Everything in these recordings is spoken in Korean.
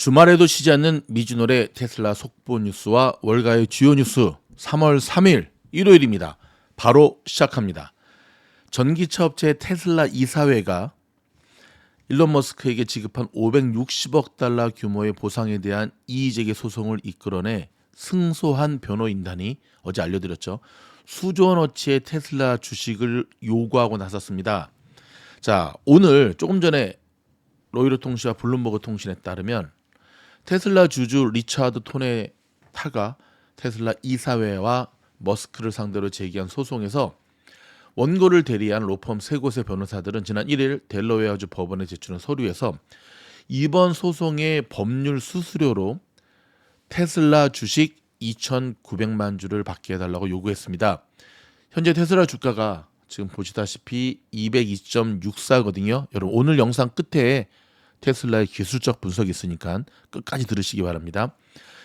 주말에도 쉬지 않는 미주노래 테슬라 속보 뉴스와 월가의 주요 뉴스 3월 3일 일요일입니다. 바로 시작합니다. 전기차 업체 테슬라 이사회가 일론 머스크에게 지급한 560억 달러 규모의 보상에 대한 이의제기 소송을 이끌어내 승소한 변호인단이 어제 알려드렸죠. 수조 원어치의 테슬라 주식을 요구하고 나섰습니다. 자, 오늘 조금 전에 로이터 통신과 블룸버그 통신에 따르면 테슬라 주주 리차드 토네타가 테슬라 이사회와 머스크를 상대로 제기한 소송에서 원고를 대리한 로펌 세 곳의 변호사들은 지난 1일 델러웨어주 법원에 제출한 서류에서 이번 소송의 법률 수수료로 테슬라 주식 2,900만 주를 받게 해달라고 요구했습니다. 현재 테슬라 주가가 지금 보시다시피 202.64거든요. 여러분 오늘 영상 끝에 테슬라의 기술적 분석이 있으니까 끝까지 들으시기 바랍니다.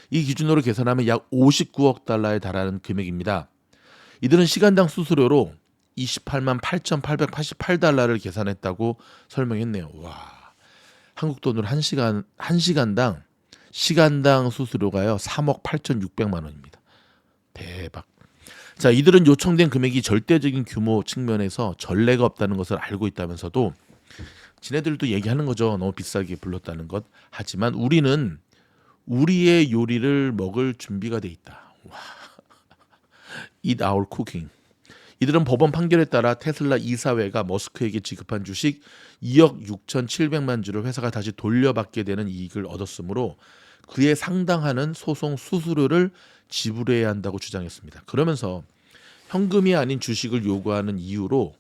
이 기준으로 계산하면 약 59억 달러에 달하는 금액입니다. 이들은 시간당 수수료로 28만 8,888달러를 계산했다고 설명했네요. 와, 한국 돈으로 한 시간당 수수료가요 3억 8,600만 원입니다. 대박. 자, 이들은 요청된 금액이 절대적인 규모 측면에서 전례가 없다는 것을 알고 있다면서도 지네들도 얘기하는 거죠. 너무 비싸게 불렀다는 것. 하지만 우리는 우리의 요리를 먹을 준비가 돼 있다. 와. Eat our cooking. 이들은 법원 판결에 따라 테슬라 이사회가 머스크에게 지급한 주식 2억 6,700만 주를 회사가 다시 돌려받게 되는 이익을 얻었으므로 그에 상당하는 소송 수수료를 지불해야 한다고 주장했습니다. 그러면서 현금이 아닌 주식을 요구하는 이유로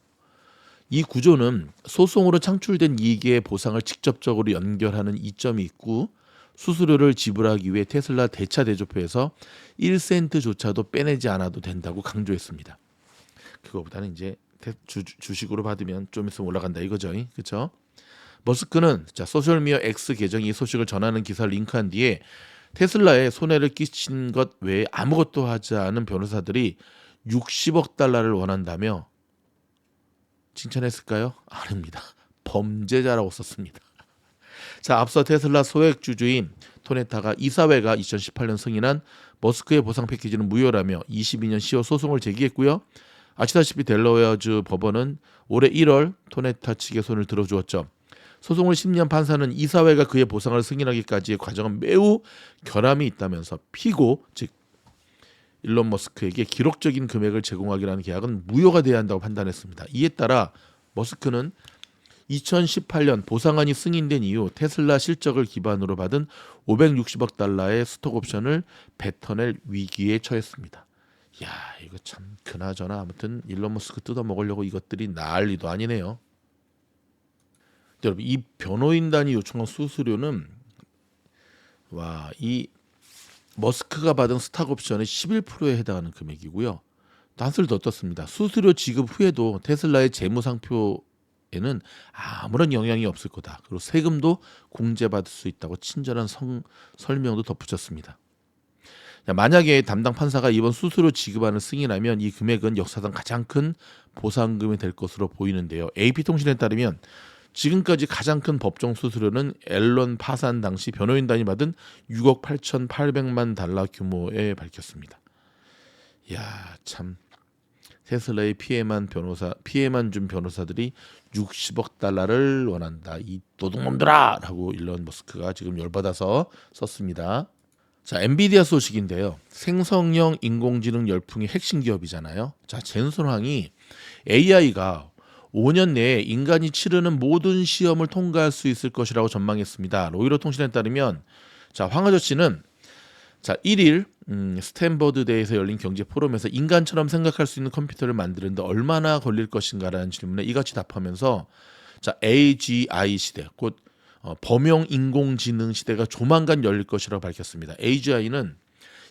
이 구조는 소송으로 창출된 이익의 보상을 직접적으로 연결하는 이점이 있고 수수료를 지불하기 위해 테슬라 대차 대조표에서 1센트조차도 빼내지 않아도 된다고 강조했습니다. 그거보다는 이제 주식으로 받으면 좀 있으면 올라간다 이거죠. 그렇죠? 머스크는 소셜미디어 X 계정이 이 소식을 전하는 기사를 링크한 뒤에 테슬라에 손해를 끼친 것 외에 아무것도 하지 않은 변호사들이 60억 달러를 원한다며 칭찬했을까요? 아닙니다. 범죄자라고 썼습니다. 자, 앞서 테슬라 소액 주주인 토네타가 이사회가 2018년 승인한 머스크의 보상 패키지는 무효라며 22년 10월 소송을 제기했고요. 아시다시피 델러웨어주 법원은 올해 1월 토네타 측의 손을 들어주었죠. 소송을 10년 판사는 이사회가 그의 보상을 승인하기까지의 과정은 매우 결함이 있다면서 피고, 즉 일론 머스크에게 기록적인 금액을 제공하기라는 계약은 무효가 돼야 한다고 판단했습니다. 이에 따라 머스크는 2018년 보상안이 승인된 이후 테슬라 실적을 기반으로 받은 560억 달러의 스톡 옵션을 뱉어낼 위기에 처했습니다. 야, 이거 참 그나저나 아무튼 일론 머스크 뜯어먹으려고 이것들이 난리도 아니네요. 여러분, 이 변호인단이 요청한 수수료는 이 머스크가 받은 스탁 옵션의 11%에 해당하는 금액이고요. 한술 더 떴습니다. 수수료 지급 후에도 테슬라의 재무 상표에는 아무런 영향이 없을 거다. 그리고 세금도 공제받을 수 있다고 친절한 설명도 덧붙였습니다. 만약에 담당 판사가 이번 수수료 지급안을 승인하면 이 금액은 역사상 가장 큰 보상금이 될 것으로 보이는데요. AP통신에 따르면 지금까지 가장 큰 법정 수수료는 앨런 파산 당시 변호인단이 받은 6억 8,800만 달러 규모에 밝혔습니다. 야, 참 테슬라의 피해만 준 변호사들이 60억 달러를 원한다. 이 도둑놈들아! 라고 일론 머스크가 지금 열받아서 썼습니다. 자, 엔비디아 소식인데요. 생성형 인공지능 열풍의 핵심 기업이잖아요. 자, 젠슨 황이 AI가 5년 내에 인간이 치르는 모든 시험을 통과할 수 있을 것이라고 전망했습니다. 로이터 통신에 따르면 황 아저씨는 1일 스탠버드대에서 열린 경제 포럼에서 인간처럼 생각할 수 있는 컴퓨터를 만드는데 얼마나 걸릴 것인가라는 질문에 이같이 답하면서 AGI 시대, 곧 범용 인공지능 시대가 조만간 열릴 것이라고 밝혔습니다. AGI는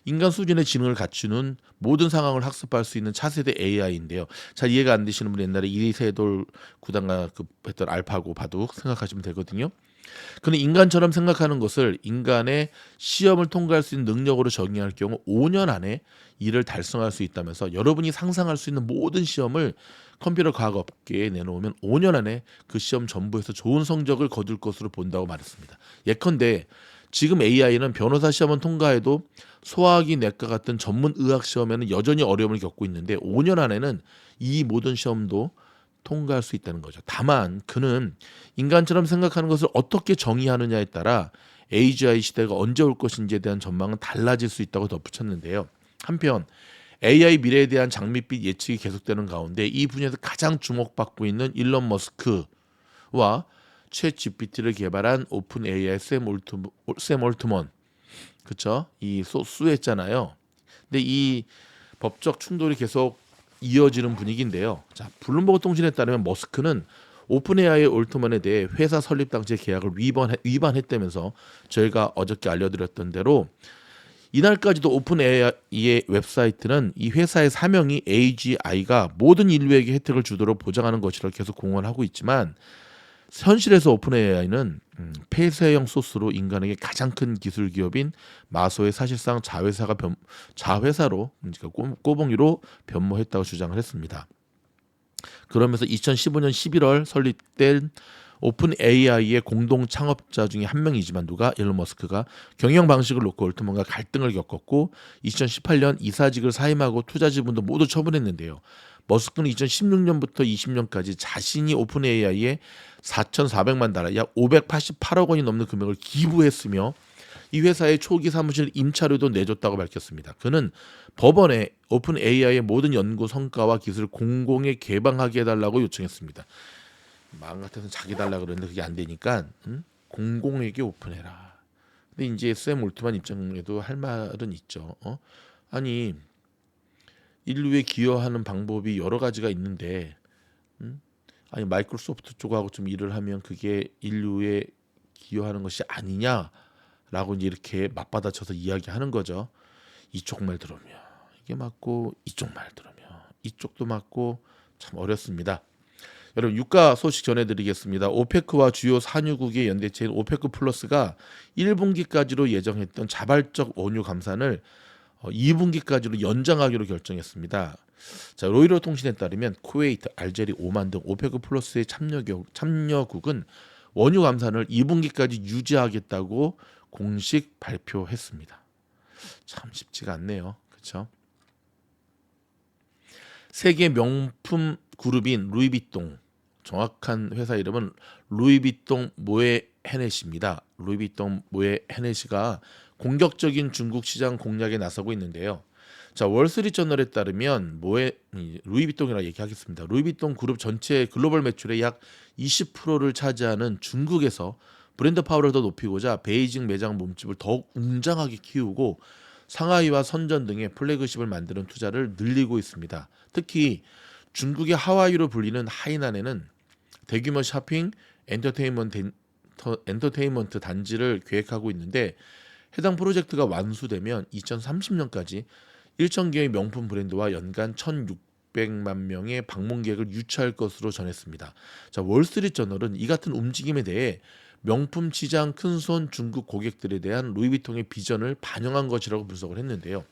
인간 수준의 지능을 갖추는 모든 상황을 학습할 수 있는 차세대 AI인데요. 잘 이해가 안 되시는 분 옛날에 이세돌 구단가 했던 알파고 바둑 생각하시면 되거든요. 그는 인간처럼 생각하는 것을 인간의 시험을 통과할 수 있는 능력으로 적용할 경우 5년 안에 이를 달성할 수 있다면서 여러분이 상상할 수 있는 모든 시험을 컴퓨터 과학 업계에 내놓으면 5년 안에 그 시험 전부에서 좋은 성적을 거둘 것으로 본다고 말했습니다. 예컨대 지금 AI는 변호사 시험은 통과해도 소화기 내과 같은 전문 의학 시험에는 여전히 어려움을 겪고 있는데 5년 안에는 이 모든 시험도 통과할 수 있다는 거죠. 다만 그는 인간처럼 생각하는 것을 어떻게 정의하느냐에 따라 AGI 시대가 언제 올 것인지에 대한 전망은 달라질 수 있다고 덧붙였는데요. 한편 AI 미래에 대한 장밋빛 예측이 계속되는 가운데 이 분야에서 가장 주목받고 있는 일론 머스크와 챗 GPT를 개발한 오픈 AI 샘 올트먼, 그쵸? 이 수했잖아요. 근데 이 법적 충돌이 계속 이어지는 분위기인데요. 자, 블룸버그 통신에 따르면 머스크는 오픈 AI 올트먼에 대해 회사 설립 당시의 계약을 위반했다면서 저희가 어저께 알려드렸던 대로 이날까지도 오픈 AI의 웹사이트는 이 회사의 사명이 AGI가 모든 인류에게 혜택을 주도록 보장하는 것이라 계속 공언하고 있지만 현실에서 오픈 AI는 폐쇄형 소스로 인간에게 가장 큰 기술 기업인 마소의 사실상 자회사로 꼬봉이로 변모했다고 주장을 했습니다. 그러면서 2015년 11월 설립된 오픈 AI의 공동 창업자 중에 한 명이지만 누가 일론 머스크가 경영 방식을 놓고 올트먼과 갈등을 겪었고 2018년 이사직을 사임하고 투자 지분도 모두 처분했는데요. 머스크는 2016년부터 20년까지 자신이 오픈 AI에 4,400만 달러, 약 588억 원이 넘는 금액을 기부했으며 이 회사의 초기 사무실 임차료도 내줬다고 밝혔습니다. 그는 법원에 오픈 AI의 모든 연구 성과와 기술을 공공에 개방하게 해달라고 요청했습니다. 마음 같아서 자기 달라 그러는데 그게 안 되니까 공공에게 오픈해라. 근데 이제 샘 올트만 입장에도 할 말은 있죠. 아니 인류에 기여하는 방법이 여러 가지가 있는데 아니 마이크로소프트 쪽하고 좀 일을 하면 그게 인류에 기여하는 것이 아니냐라고 이제 이렇게 맞받아쳐서 이야기하는 거죠. 이쪽 말 들으며 이게 맞고 이쪽 말 들으며 이쪽도 맞고 참 어렵습니다. 여러분 유가 소식 전해드리겠습니다. 오페크와 주요 산유국의 연대체인 오페크 플러스가 1분기까지로 예정했던 자발적 원유 감산을 2분기까지로 연장하기로 결정했습니다. 자, 로이터 통신에 따르면 쿠웨이트, 알제리, 오만 등 오페크 플러스의 참여국은 원유 감산을 2분기까지 유지하겠다고 공식 발표했습니다. 참 쉽지가 않네요. 그렇죠? 세계 명품 그룹인 루이비통, 정확한 회사 이름은 루이비통 모에 헤네시입니다. 루이비통 모에 헤네시가 공격적인 중국 시장 공략에 나서고 있는데요. 자, 월스트리트저널에 따르면 루이비통이라 얘기하겠습니다. 루이비통 그룹 전체 글로벌 매출의 약 20%를 차지하는 중국에서 브랜드 파워를 더 높이고자 베이징 매장 몸집을 더욱 웅장하게 키우고 상하이와 선전 등의 플래그십을 만드는 투자를 늘리고 있습니다. 특히 중국의 하와이로 불리는 하이난에는 대규모 쇼핑 엔터테인먼트 단지를 계획하고 있는데 해당 프로젝트가 완수되면 2030년까지 1,000개의 명품 브랜드와 연간 1,600만 명의 방문객을 유치할 것으로 전했습니다. 자, 월스트리트저널은 이 같은 움직임에 대해 명품 시장 큰손 중국 고객들에 대한 루이비통의 비전을 반영한 것이라고 분석을 했는데요.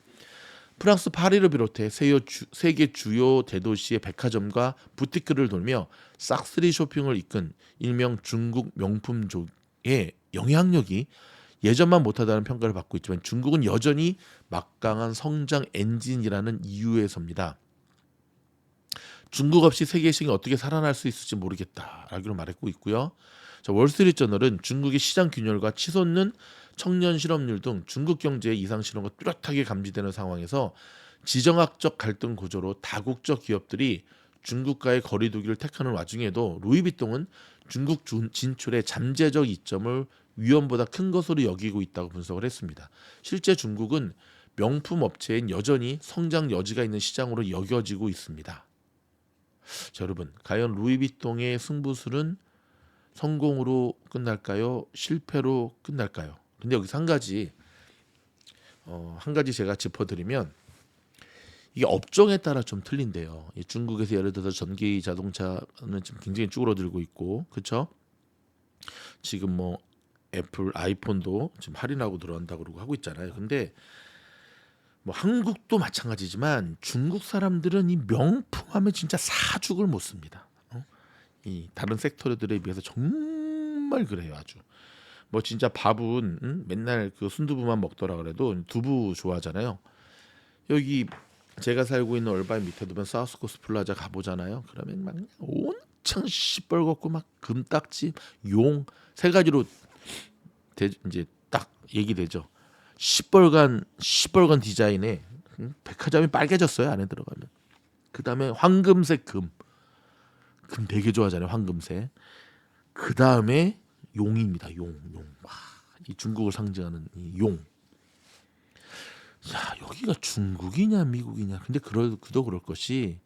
프랑스 파리를 비롯해 세계 주요 대도시의 백화점과 부티크를 돌며 싹쓸이 쇼핑을 이끈 일명 중국 명품족의 영향력이 예전만 못하다는 평가를 받고 있지만 중국은 여전히 막강한 성장 엔진이라는 이유에서입니다. 중국 없이 세계 시장이 어떻게 살아날 수 있을지 모르겠다라고 말하고 있고요. 자, 월스트리트저널은 중국의 시장 균열과 치솟는 청년 실업률 등 중국 경제의 이상 신호가 뚜렷하게 감지되는 상황에서 지정학적 갈등 구조로 다국적 기업들이 중국과의 거리두기를 택하는 와중에도 루이비통은 중국 진출의 잠재적 이점을 위험보다 큰 것으로 여기고 있다고 분석을 했습니다. 실제 중국은 명품 업체엔 여전히 성장 여지가 있는 시장으로 여겨지고 있습니다. 자, 여러분, 과연 루이비통의 승부수는 성공으로 끝날까요? 실패로 끝날까요? 근데 여기서 한 가지 제가 짚어드리면 이게 업종에 따라 좀 틀린데요. 이 중국에서 예를 들어서 전기 자동차는 지금 굉장히 쭈그러들고 있고, 그렇죠? 지금 뭐 애플 아이폰도 지금 할인하고 들어간다고 그러고 하고 있잖아요. 근데 뭐 한국도 마찬가지지만 중국 사람들은 이 명품하면 진짜 사죽을 못 씁니다. 이 다른 섹터들에 비해서 정말 그래요, 아주. 뭐 진짜 밥은 맨날 그 순두부만 먹더라 그래도 두부 좋아하잖아요. 여기 제가 살고 있는 얼바인 밑에 두면 사우스코스 플라자 가보잖아요. 그러면 막 온창 시뻘겋고 막 금딱지, 용 세 가지로 이제 딱 얘기되죠. 시뻘건 디자인에 백화점이 빨개졌어요. 안에 들어가면. 그 다음에 황금색 금 되게 좋아하잖아요. 황금색. 그 다음에 용입니다. 용. 와, 이 중국을 상징하는 이 용. 야, 여기가 중국이냐 미국이냐. 근데 그도 그럴 것이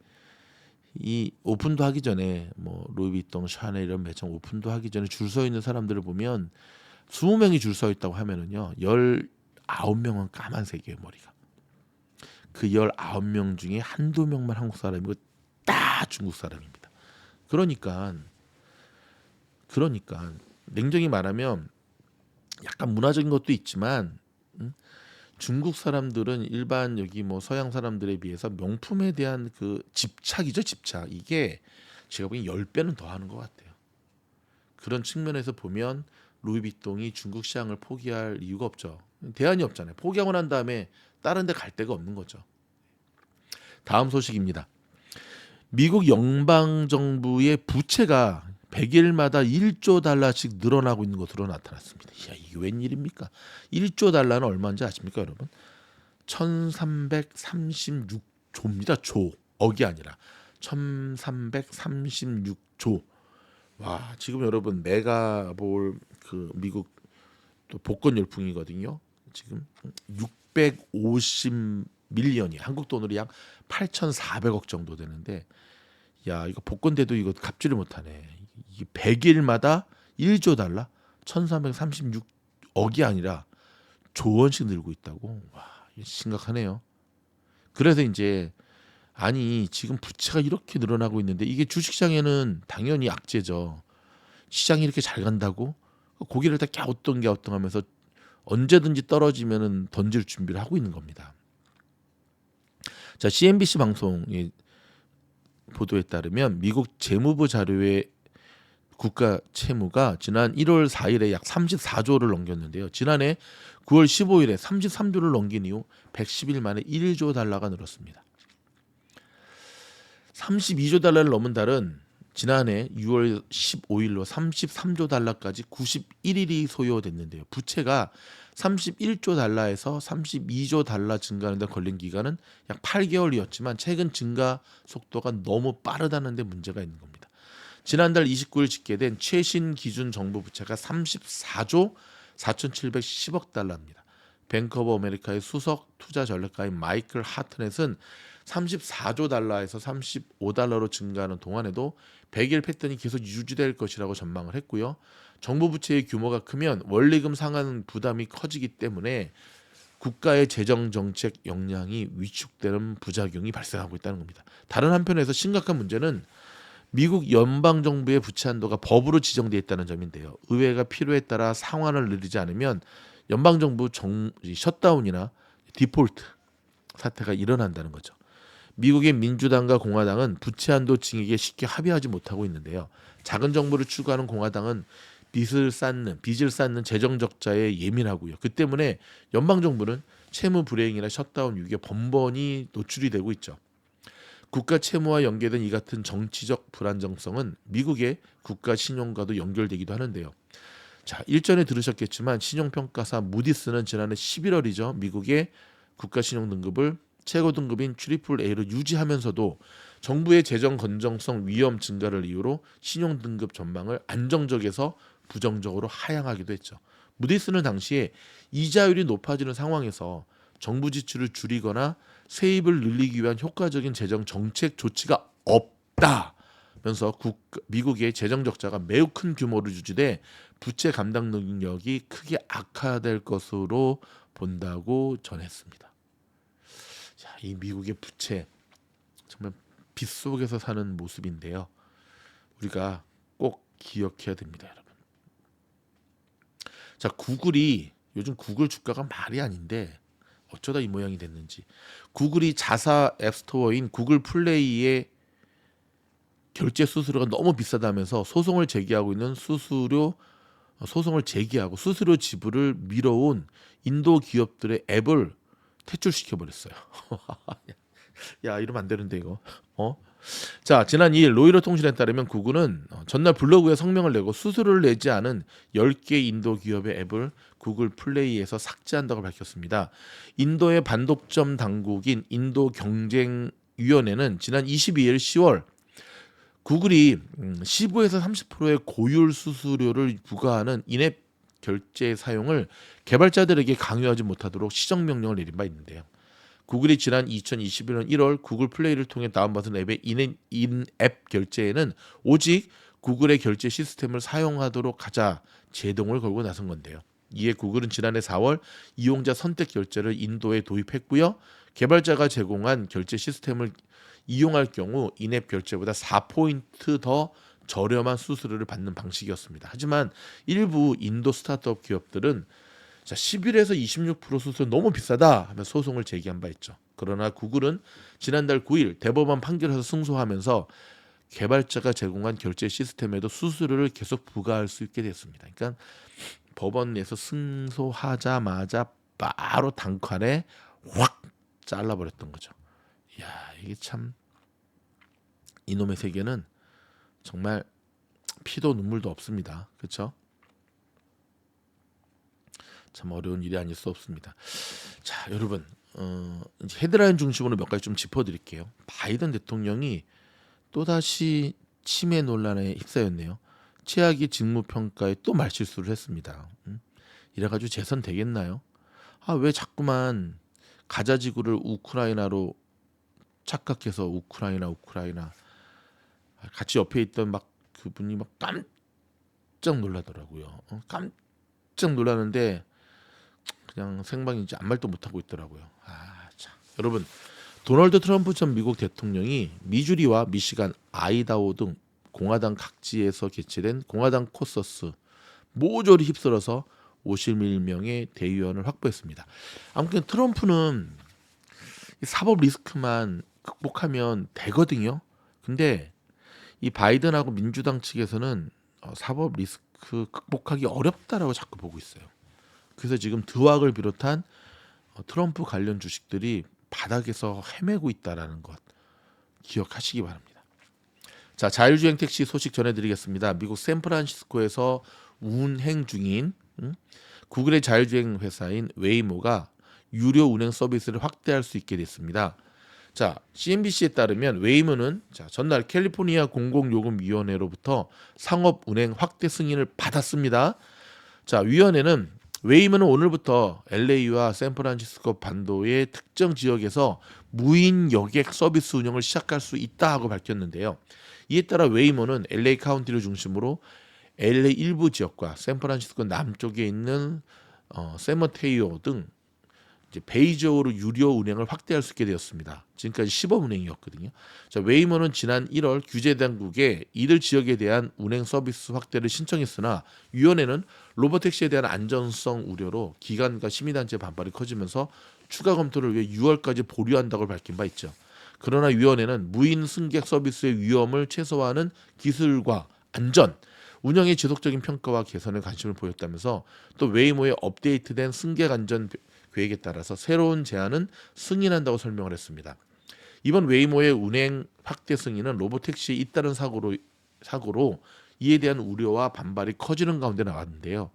이 오픈도 하기 전에 뭐 루이비통, 샤넬 이런 매장 오픈도 하기 전에 줄 서 있는 사람들을 보면 20명이 줄 서 있다고 하면은요. 19명은 까만색이에요, 머리가. 그 19명 중에 한두 명만 한국 사람이고 다 중국 사람입니다. 그러니까 냉정히 말하면 약간 문화적인 것도 있지만 중국 사람들은 일반 여기 뭐 서양 사람들에 비해서 명품에 대한 그 집착이죠, 집착. 이게 제가 보기엔 10배는 더 하는 것 같아요. 그런 측면에서 보면 루이비통이 중국 시장을 포기할 이유가 없죠. 대안이 없잖아요. 포기하고 난 다음에 다른 데 갈 데가 없는 거죠. 다음 소식입니다. 미국 연방정부의 부채가 100일마다 1조 달러씩 늘어나고 있는 것으로 나타났습니다. 이야, 이게 웬일입니까? 1조 달러는 얼마인지 아십니까, 여러분? 1336조입니다. 조. 억이 아니라 1336조. 와, 지금 여러분 메가볼 그 미국 또 복권 열풍이거든요. 지금 650 밀리언이 한국 돈으로 약 8,400억 정도 되는데 야, 이거 복권대도 이거 갚지를 못하네. 이게 100일마다 1조 달러 1336억이 아니라 조원씩 늘고 있다고. 와, 이거 심각하네요. 그래서 이제 아니 지금 부채가 이렇게 늘어나고 있는데 이게 주식시장에는 당연히 악재죠. 시장이 이렇게 잘 간다고 고개를 다 갸우뚱하면서 언제든지 떨어지면은 던질 준비를 하고 있는 겁니다. 자, CNBC 방송의 보도에 따르면 미국 재무부 자료에 국가 채무가 지난 1월 4일에 약 34조를 넘겼는데요. 지난해 9월 15일에 33조를 넘긴 이후 110일 만에 1조 달러가 늘었습니다. 32조 달러를 넘은 달은 지난해 6월 15일로 33조 달러까지 91일이 소요됐는데요. 부채가 31조 달러에서 32조 달러 증가하는 데 걸린 기간은 약 8개월이었지만 최근 증가 속도가 너무 빠르다는 데 문제가 있는 겁니다. 지난달 29일 집계된 최신 기준 정부 부채가 34조 4,710억 달러입니다. 뱅크 오브 아메리카의 수석 투자 전략가인 마이클 하트넷은 34조 달러에서 35달러로 증가하는 동안에도 100일 패턴이 계속 유지될 것이라고 전망을 했고요. 정부 부채의 규모가 크면 원리금 상환 부담이 커지기 때문에 국가의 재정 정책 역량이 위축되는 부작용이 발생하고 있다는 겁니다. 다른 한편에서 심각한 문제는 미국 연방 정부의 부채 한도가 법으로 지정되어 있다는 점인데요. 의회가 필요에 따라 상환을 늘리지 않으면 연방 정부 셧다운이나 디폴트 사태가 일어난다는 거죠. 미국의 민주당과 공화당은 부채 한도 증액에 쉽게 합의하지 못하고 있는데요. 작은 정부를 추구하는 공화당은 빚을 쌓는 재정 적자에 예민하고요. 그 때문에 연방 정부는 채무 불이행이나 셧다운 위기에 번번이 노출이 되고 있죠. 국가 채무와 연계된 이 같은 정치적 불안정성은 미국의 국가 신용과도 연결되기도 하는데요. 자, 일전에 들으셨겠지만 신용평가사 무디스는 지난해 11월이죠. 미국의 국가 신용 등급을 최고 등급인 트리플 A로 유지하면서도 정부의 재정 건전성 위험 증가를 이유로 신용 등급 전망을 안정적에서 부정적으로 하향하기도 했죠. 무디스는 당시에 이자율이 높아지는 상황에서 정부 지출을 줄이거나 세입을 늘리기 위한 효과적인 재정 정책 조치가 없다면서 미국의 재정 적자가 매우 큰 규모로 유지돼 부채 감당 능력이 크게 악화될 것으로 본다고 전했습니다. 자, 이 미국의 부채 정말 빗속에서 사는 모습인데요. 우리가 꼭 기억해야 됩니다, 여러분. 자, 요즘 구글 주가가 말이 아닌데 어쩌다 이 모양이 됐는지. 구글이 자사 앱스토어인 구글 플레이의 결제 수수료가 너무 비싸다면서 소송을 제기하고 있는 수수료 소송을 제기하고 수수료 지불을 미뤄온 인도 기업들의 앱을 퇴출시켜 버렸어요. 야, 이러면 안 되는데 이거. 어? 자, 지난 2일 로이터 통신에 따르면 구글은 전날 블로그에 성명을 내고 수수료를 내지 않은 10개 인도 기업의 앱을 구글 플레이에서 삭제한다고 밝혔습니다. 인도의 반독점 당국인 인도 경쟁위원회는 지난 22일 10월 구글이 15에서 30%의 고율 수수료를 부과하는 인앱 결제 사용을 개발자들에게 강요하지 못하도록 시정 명령을 내린 바 있는데요. 구글이 지난 2021년 1월 구글 플레이를 통해 다운받은 앱의 인앱 결제에는 오직 구글의 결제 시스템을 사용하도록 하자 제동을 걸고 나선 건데요. 이에 구글은 지난해 4월 이용자 선택 결제를 인도에 도입했고요. 개발자가 제공한 결제 시스템을 이용할 경우 인앱 결제보다 4포인트 더 저렴한 수수료를 받는 방식이었습니다. 하지만 일부 인도 스타트업 기업들은 11에서 26% 수수료 너무 비싸다 하며 소송을 제기한 바 있죠. 그러나 구글은 지난달 9일 대법원 판결에서 승소하면서 개발자가 제공한 결제 시스템에도 수수료를 계속 부과할 수 있게 됐습니다. 그러니까 법원에서 승소하자마자 바로 단칼에 확 잘라버렸던 거죠. 야, 이게 참 이놈의 세계는 정말 피도 눈물도 없습니다. 그렇죠? 참 어려운 일이 아닐 수 없습니다. 자, 여러분, 이제 헤드라인 중심으로 몇 가지 좀 짚어드릴게요. 바이든 대통령이 또다시 치매 논란에 휩싸였네요. 최악의 직무평가에 또 말실수를 했습니다. 이래가지고 재선 되겠나요? 왜 자꾸만 가자지구를 우크라이나로 착각해서 우크라이나 같이 옆에 있던 막 그분이 막 깜짝 놀라더라고요. 깜짝 놀라는데 그냥 생방인지 아무 말도 못하고 있더라고요. 참. 여러분, 도널드 트럼프 전 미국 대통령이 미주리와 미시간, 아이다호 등 공화당 각지에서 개최된 공화당 코커스 모조리 휩쓸어서 51명의 대의원을 확보했습니다. 아무튼 트럼프는 사법 리스크만 극복하면 되거든요. 근데 이 바이든하고 민주당 측에서는 사법 리스크 극복하기 어렵다라고 자꾸 보고 있어요. 그래서 지금 드왁을 비롯한 트럼프 관련 주식들이 바닥에서 헤매고 있다라는 것 기억하시기 바랍니다. 자, 자율주행 택시 소식 전해드리겠습니다. 미국 샌프란시스코에서 운행 중인 구글의 자율주행 회사인 웨이모가 유료 운행 서비스를 확대할 수 있게 됐습니다. 자, CNBC에 따르면 웨이모는 전날 캘리포니아 공공요금위원회로부터 상업 운행 확대 승인을 받았습니다. 자, 위원회는 웨이모는 오늘부터 LA와 샌프란시스코 반도의 특정 지역에서 무인 여객 서비스 운영을 시작할 수 있다 하고 밝혔는데요. 이에 따라 웨이모는 LA 카운티를 중심으로 LA 일부 지역과 샌프란시스코 남쪽에 있는 세머테이오 등 이제 베이저로 유료 운행을 확대할 수 있게 되었습니다. 지금까지 시범 운행이었거든요. 자, 웨이모는 지난 1월 규제 당국에 이들 지역에 대한 운행 서비스 확대를 신청했으나 위원회는 로보택시에 대한 안전성 우려로 기관과 시민단체 반발이 커지면서 추가 검토를 위해 6월까지 보류한다고 밝힌 바 있죠. 그러나 위원회는 무인 승객 서비스의 위험을 최소화하는 기술과 안전, 운영의 지속적인 평가와 개선에 관심을 보였다면서 또 웨이모의 업데이트된 승객 안전 계획에 따라서 새로운 제안은 승인한다고 설명을 했습니다. 이번 웨이모의 운행 확대 승인은 로보택시에 잇따른 사고로 이에 대한 우려와 반발이 커지는 가운데 나왔는데요.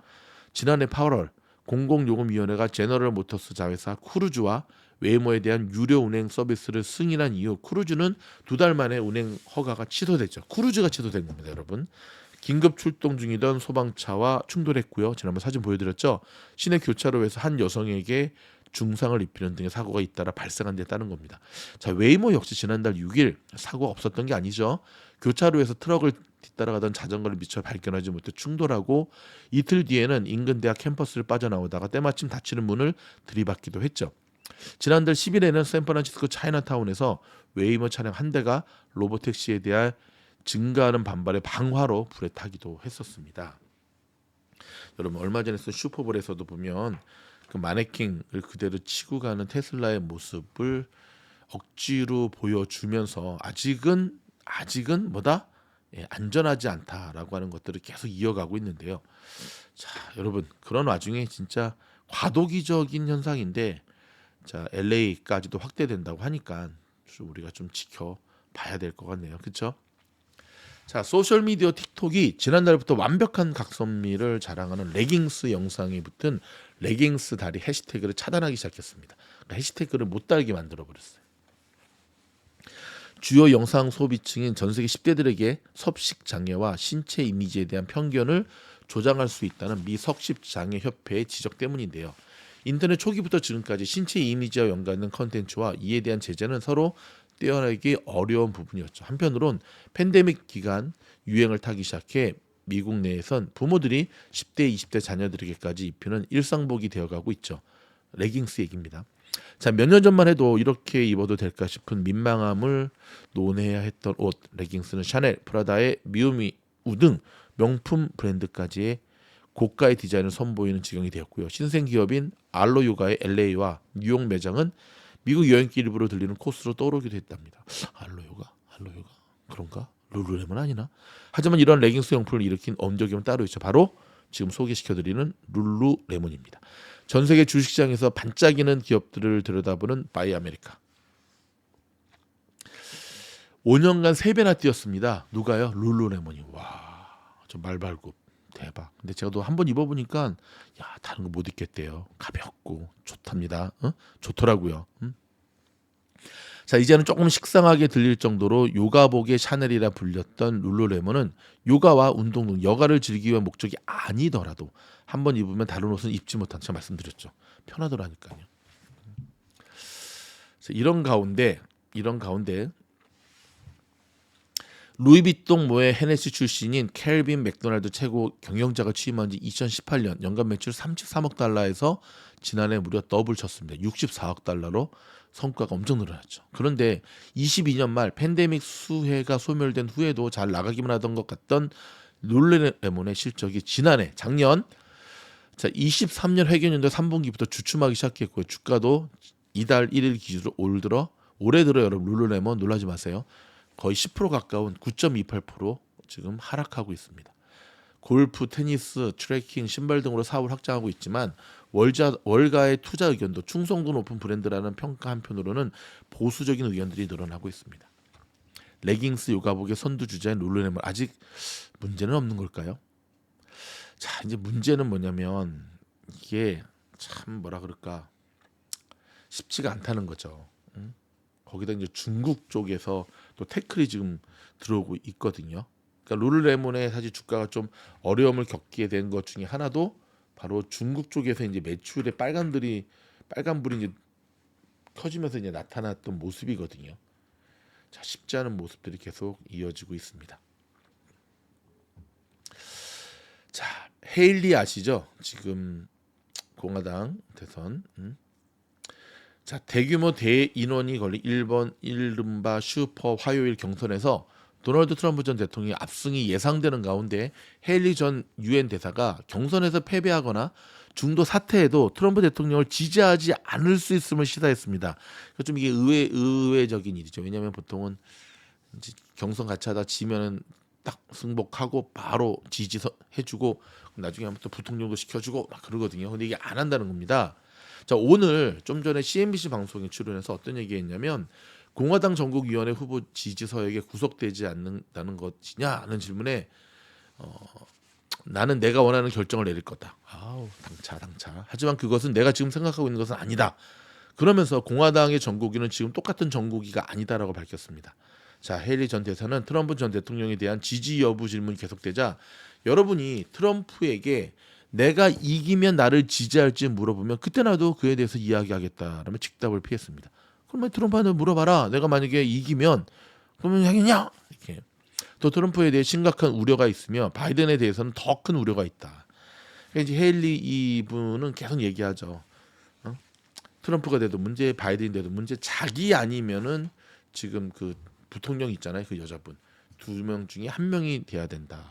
지난해 8월 공공요금위원회가 제너럴 모터스 자회사 크루즈와 웨이모에 대한 유료 운행 서비스를 승인한 이후 크루즈는 2달 만에 운행 허가가 취소됐죠. 크루즈가 취소된 겁니다, 여러분. 긴급 출동 중이던 소방차와 충돌했고요. 지난번 사진 보여드렸죠. 시내 교차로에서 한 여성에게 중상을 입히는 등의 사고가 잇따라 발생한 데 따른 겁니다. 자, 웨이모 역시 지난달 6일 사고가 없었던 게 아니죠. 교차로에서 트럭을 뒤따라가던 자전거를 미처 발견하지 못해 충돌하고 이틀 뒤에는 인근 대학 캠퍼스를 빠져나오다가 때마침 닫히는 문을 들이받기도 했죠. 지난달 10일에는 샌프란시스코 차이나타운에서 웨이모 차량 한 대가 로보택시에 대한 증가하는 반발의 방화로 불에 타기도 했었습니다. 여러분, 얼마 전에 쓴 슈퍼볼에서도 보면 그 마네킹을 그대로 치고 가는 테슬라의 모습을 억지로 보여주면서 아직은 뭐다? 안전하지 않다라고 하는 것들을 계속 이어가고 있는데요. 자, 여러분 그런 와중에 진짜 과도기적인 현상인데 자 LA까지도 확대된다고 하니까 우리가 좀 지켜봐야 될 것 같네요. 그렇죠? 자 소셜 미디어 틱톡이 지난달부터 완벽한 각선미를 자랑하는 레깅스 영상에 붙은 레깅스 다리 해시태그를 차단하기 시작했습니다. 그러니까 해시태그를 못 달게 만들어 버렸어요. 주요 영상 소비층인 전 세계 10대들에게 섭식 장애와 신체 이미지에 대한 편견을 조장할 수 있다는 미 석식장애 협회의 지적 때문인데요. 인터넷 초기부터 지금까지 신체 이미지와 연관된 컨텐츠와 이에 대한 제재는 서로 떼어내기 어려운 부분이었죠. 한편으론 팬데믹 기간 유행을 타기 시작해 미국 내에선 부모들이 10대, 20대 자녀들에게까지 입히는 일상복이 되어가고 있죠. 레깅스 얘기입니다. 자, 몇 년 전만 해도 이렇게 입어도 될까 싶은 민망함을 논해야 했던 옷 레깅스는 샤넬, 프라다의 미우미 우 등 명품 브랜드까지의 고가의 디자인을 선보이는 지경이 되었고요. 신생 기업인 알로요가의 LA와 뉴욕 매장은 미국 여행길 일부로 들리는 코스로 떠오르기도 했답니다. 알로요가 그런가? 룰루레몬 아니나? 하지만 이런 레깅스 용품을 일으킨 엄격임은 따로 있죠. 바로 지금 소개시켜드리는 룰루레몬입니다. 전 세계 주식시장에서 반짝이는 기업들을 들여다보는 바이 아메리카. 5년간 3배나 뛰었습니다. 누가요? 룰루레몬이. 와, 저 말발굽 대박. 근데 제가 또 한번 입어보니까 야 다른 거 못 입겠대요. 가볍고 좋답니다. 좋더라고요. 자 이제는 조금 식상하게 들릴 정도로 요가복의 샤넬이라 불렸던 룰루레몬은 요가와 운동 등 여가를 즐기기 위한 목적이 아니더라도 한번 입으면 다른 옷은 입지 못한 제가 말씀드렸죠. 편하더라니까요. 이런 가운데 루이비통 모의 헤네시 출신인 켈빈 맥도날드 최고 경영자가 취임한 지 2018년 연간 매출 33억 달러에서 지난해 무려 더블 쳤습니다. 64억 달러로 성과가 엄청 늘어났죠. 그런데 22년 말 팬데믹 수혜가 소멸된 후에도 잘 나가기만 하던 것 같던 룰루레몬의 실적이 작년 23년 회계연도 3분기부터 주춤하기 시작했고요. 주가도 이달 1일 기준으로 올해 들어 여러분 룰루레몬 놀라지 마세요. 거의 10% 가까운 9.28% 지금 하락하고 있습니다. 골프, 테니스, 트레킹, 신발 등으로 사업을 확장하고 있지만 월가의 투자 의견도 충성도 높은 브랜드라는 평가 한편으로는 보수적인 의견들이 늘어나고 있습니다. 레깅스 요가복의 선두주자인 룰루레몬 아직 문제는 없는 걸까요? 자 이제 문제는 뭐냐면 이게 참 뭐라 그럴까 쉽지가 않다는 거죠. 거기다 이제 중국 쪽에서 또 태클이 지금 들어오고 있거든요. 그러니까 룰루레몬의 사실 주가가 좀 어려움을 겪게 된 것 중에 하나도 바로 중국 쪽에서 이제 매출에 빨간불이 이제 켜지면서 이제 나타났던 모습이거든요. 자, 쉽지 않은 모습들이 계속 이어지고 있습니다. 자, 헤일리 아시죠? 지금 공화당 대선. 자, 대규모 대인원이 걸린 일본 이른바 슈퍼 화요일 경선에서 도널드 트럼프 전 대통령의 압승이 예상되는 가운데 헤일리 전 유엔 대사가 경선에서 패배하거나 중도 사퇴해도 트럼프 대통령을 지지하지 않을 수 있음을 시사했습니다. 좀 이게 의외적인 일이죠. 왜냐하면 보통은 경선 같이 하다 지면은 딱 승복하고 바로 지지해주고 나중에 한번 또 부통령도 시켜주고 막 그러거든요. 근데 이게 안 한다는 겁니다. 자 오늘 좀 전에 CNBC 방송에 출연해서 어떤 얘기했냐면 공화당 전국위원회 후보 지지서에게 구속되지 않는다는 것이냐 하는 질문에 나는 내가 원하는 결정을 내릴 거다. 아우 당차. 하지만 그것은 내가 지금 생각하고 있는 것은 아니다. 그러면서 공화당의 전국위는 지금 똑같은 전국위가 아니다라고 밝혔습니다. 자 헤일리 전 대사는 트럼프 전 대통령에 대한 지지 여부 질문이 계속되자 여러분이 트럼프에게 내가 이기면 나를 지지할지 물어보면 그때 나도 그에 대해서 이야기하겠다라며 직답을 피했습니다. 그러면 트럼프한테 물어봐라. 내가 만약에 이기면 그러면 하겠냐? 이렇게. 또 트럼프에 대해 심각한 우려가 있으며 바이든에 대해서는 더 큰 우려가 있다. 이제 헤일리 이분은 계속 얘기하죠. 트럼프가 돼도 문제, 바이든이 돼도 문제. 자기 아니면은 지금 그 부통령 있잖아요. 그 여자분 2명 중에 1명이 돼야 된다.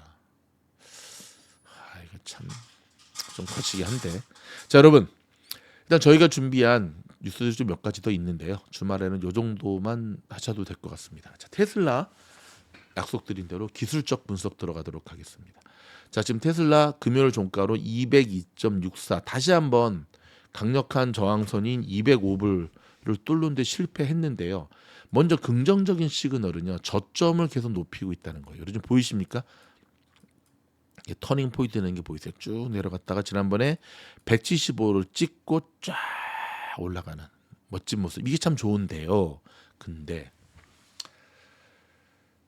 이거 참 좀 거치기 한데. 자 여러분 일단 저희가 준비한 뉴스들이 좀 몇 가지 더 있는데요. 주말에는 요 정도만 하셔도 될 것 같습니다. 자 테슬라 약속드린 대로 기술적 분석 들어가도록 하겠습니다. 자, 지금 테슬라 금요일 종가로 202.64 다시 한번 강력한 저항선인 205불을 뚫는 데 실패했는데요. 먼저 긍정적인 시그널은요. 저점을 계속 높이고 있다는 거예요. 여러분 보이십니까? 터닝 포인트 되는 게 보이세요? 쭉 내려갔다가 지난번에 175를 찍고 쫙 올라가는 멋진 모습. 이게 참 좋은데요. 근데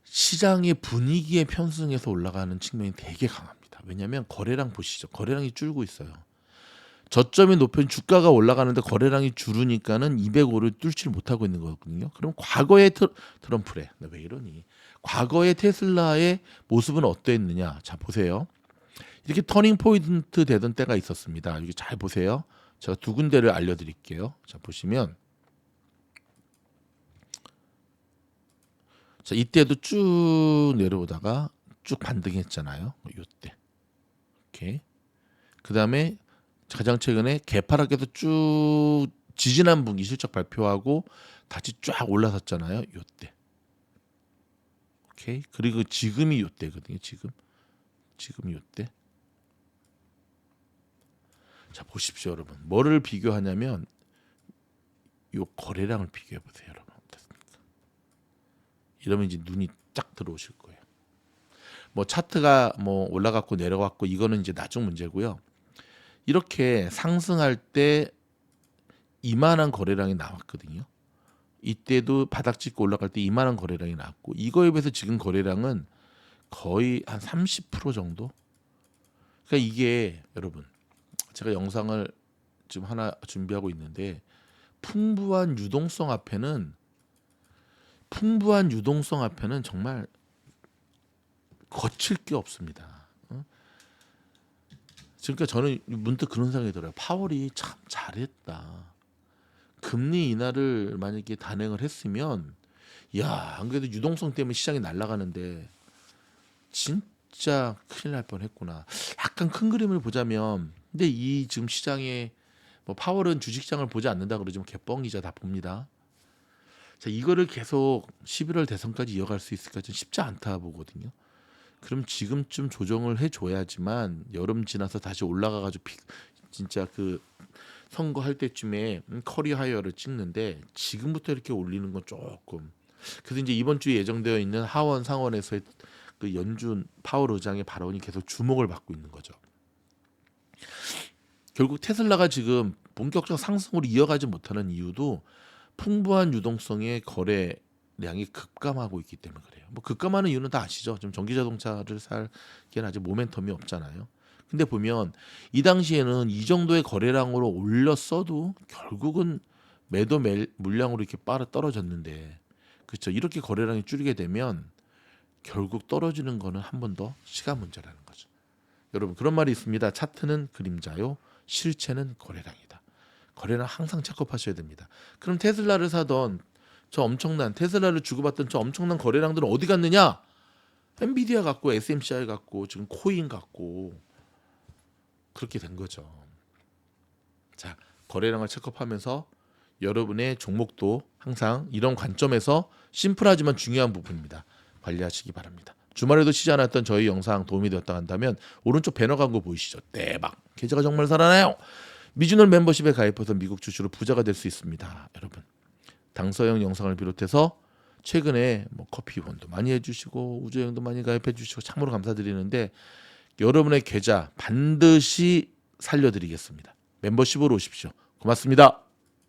시장의 분위기에 편승해서 올라가는 측면이 되게 강합니다. 왜냐하면 거래량 보시죠. 거래량이 줄고 있어요. 저점이 높은 주가가 올라가는데 거래량이 줄으니까는 205를 뚫지를 못하고 있는 거거든요. 그럼 과거의 트럼프래. 왜 이러니? 과거의 테슬라의 모습은 어땠느냐? 자, 보세요. 이렇게 터닝 포인트 되던 때가 있었습니다. 여기 잘 보세요. 제가 두 군데를 알려드릴게요. 자, 보시면 자, 이때도 쭉 내려오다가 쭉 반등했잖아요. 이때. 오케이. 그다음에 가장 최근에 개파락에서 쭉 지지난 분기 실적 발표하고 다시 쫙 올라섰잖아요. 이때. 오케이. 그리고 지금이 이때거든요. 지금이 이때. 자, 보십시오, 여러분. 뭐를 비교하냐면 요 거래량을 비교해 보세요, 여러분. 어떻습니까? 이러면 이제 눈이 쫙 들어오실 거예요. 뭐 차트가 뭐 올라갔고 내려갔고 이거는 이제 나중 문제고요. 이렇게 상승할 때 이만한 거래량이 나왔거든요. 이때도 바닥 찍고 올라갈 때 이만한 거래량이 나왔고 이거에 비해서 지금 거래량은 거의 한 30% 정도. 그러니까 이게 여러분 제가 영상을 지금 하나 준비하고 있는데 풍부한 유동성 앞에는 정말 거칠 게 없습니다. 그러니까 저는 문득 그런 생각이 들어요. 파월이 참 잘했다. 금리 인하를 만약에 단행을 했으면 야, 안 그래도 유동성 때문에 시장이 날아가는데 진짜 큰일 날 뻔했구나. 약간 큰 그림을 보자면 근데 이 지금 시장에 뭐 파월은 주식시장을 보지 않는다 그러지만 개뻥이자 다 봅니다. 자, 이거를 계속 11월 대선까지 이어갈 수 있을까 좀 쉽지 않다 보거든요. 그럼 지금쯤 조정을 해줘야지만 여름 지나서 다시 올라가가지고 진짜 그 선거할 때쯤에 커리어 하이어를 찍는데 지금부터 이렇게 올리는 건 조금. 그래서 이제 이번 주에 예정되어 있는 하원 상원에서의 그 연준 파월 의장의 발언이 계속 주목을 받고 있는 거죠. 결국 테슬라가 지금 본격적 상승으로 이어가지 못하는 이유도 풍부한 유동성의 거래량이 급감하고 있기 때문에 그래요. 뭐 급감하는 이유는 다 아시죠? 지금 전기 자동차를 살기에는 아직 모멘텀이 없잖아요. 근데 보면 이 당시에는 이 정도의 거래량으로 올렸어도 결국은 매도 물량으로 이렇게 빠르 떨어졌는데 그렇죠. 이렇게 거래량이 줄이게 되면 결국 떨어지는 거는 한 번 더 시간 문제라는 거죠. 여러분 그런 말이 있습니다. 차트는 그림자요. 실체는 거래량이다. 거래량 항상 체크하셔야 됩니다. 그럼 테슬라를 사던 테슬라를 주고받던 저 엄청난 거래량들은 어디 갔느냐? 엔비디아 갖고 SMCI 갖고 지금 코인 갖고 그렇게 된 거죠. 자, 거래량을 체크하면서 여러분의 종목도 항상 이런 관점에서 심플하지만 중요한 부분입니다. 관리하시기 바랍니다. 주말에도 쉬지 않았던 저희 영상 도움이 되었다 한다면 오른쪽 배너 광고 보이시죠? 대박! 계좌가 정말 살아나요. 미주널 멤버십에 가입해서 미국 주식으로 부자가 될 수 있습니다. 여러분 당서형 영상을 비롯해서 최근에 뭐 커피 후원도 많이 해주시고 우주여행도 많이 가입해주시고 참으로 감사드리는데 여러분의 계좌 반드시 살려드리겠습니다. 멤버십으로 오십시오. 고맙습니다.